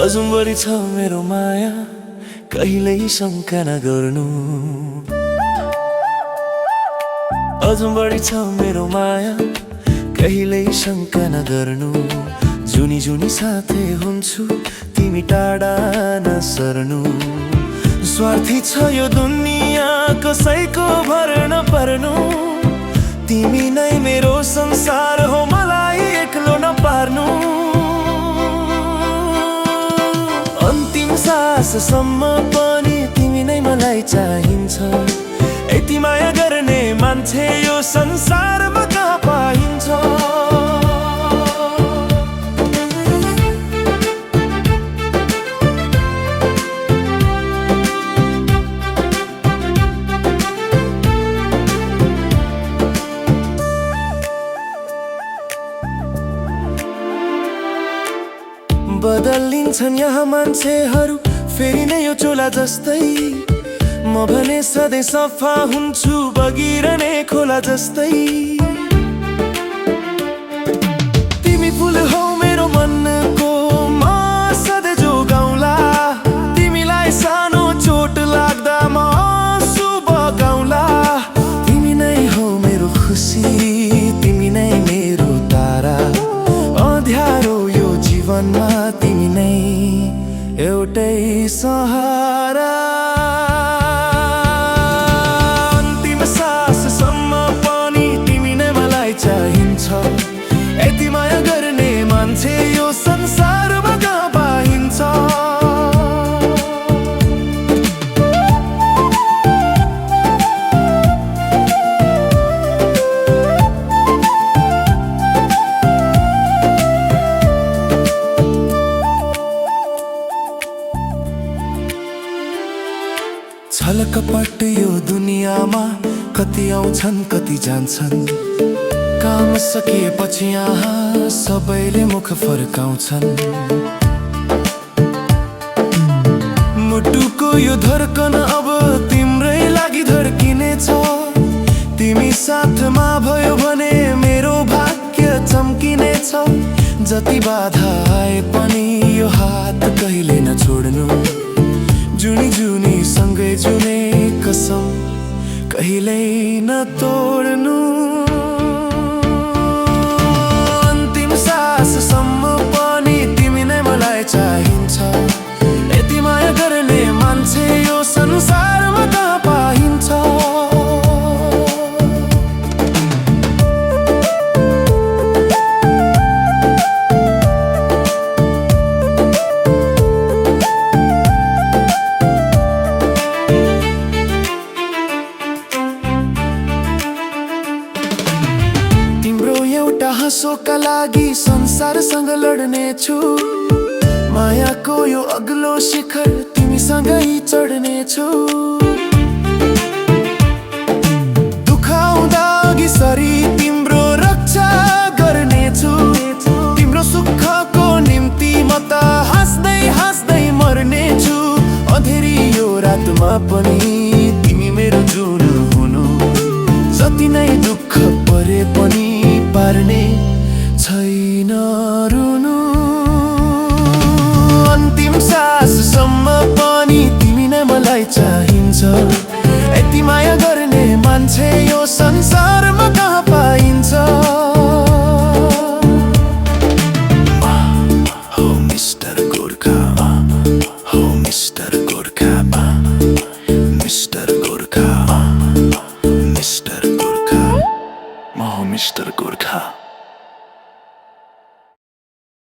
अझ बढी छ मेरो माया, कहिल्यै शङ्का नगर्नु। अझ बढी छ मेरो माया, कहिल्यै शङ्का नगर्नु। जुनी जुनी साथै हुन्छु, तिमी टाढा नसर्नु। स्वार्थी छ यो दुनिया, कसैको भर नपर्नु। तिमी नै मेरो संसार हो, मलाई एक्लो नपार्नु। अन्तिम साससम्म पनि तिमी नै मलाई चाहिन्छ। यति माया गर्ने मान्छे यो संसारमा कहाँ पाइन्छ। बदलिन्छन् यहाँ मान्छेहरू, फेरि नै यो चोला जस्तै। म भने सधैँ सफा हुन्छु, बगिरहने खोला जस्तै। तिमी फुल हौ मेरो मनको, म सधैँ जोगाउँला। तिमीलाई सानो चोट लाग्दा म आँसु बगाउँला। तिमी नै हौ मेरो खुसी, तिमी नै मेरो तारा। अँध्यारो यो जीवनमा तिमी नै एउटै सहारा। अन्तिम साससम्म पनि तिमी नै मलाई चाहिन्छ। यति माया गर्ने मान्छे यो संसारमा कहाँ पाइन्छ। छलकपट यो दुनियाँमा, कति आउँछन् कति जान्छन्। काम सकिएपछि यहाँ सबैले मुख फर्काउँछन्। मुटुको यो धड्कन अब तिम्रै लागि धड्किनेछ। तिमी साथमा भयो भने मेरो भाग्य चम्किनेछ। जति बाधा आए पनि यो हात कहिले नछोड्नु। जुनी जुनी सँगै जुने कसम कहिल्यै नतोड्नु। अन्तिम साससम्म पनि तिमी नै मलाई चाहिन्छ। यति माया गर्ने मान्छे यो संसारमा कहाँ पाइन्छ। हाँसोका लागि संसारसँग लड्नेछु। मायाको यो अग्लो शिखर तिमीसँगै चढ्नेछु। दुःख आउँदा अघि सरी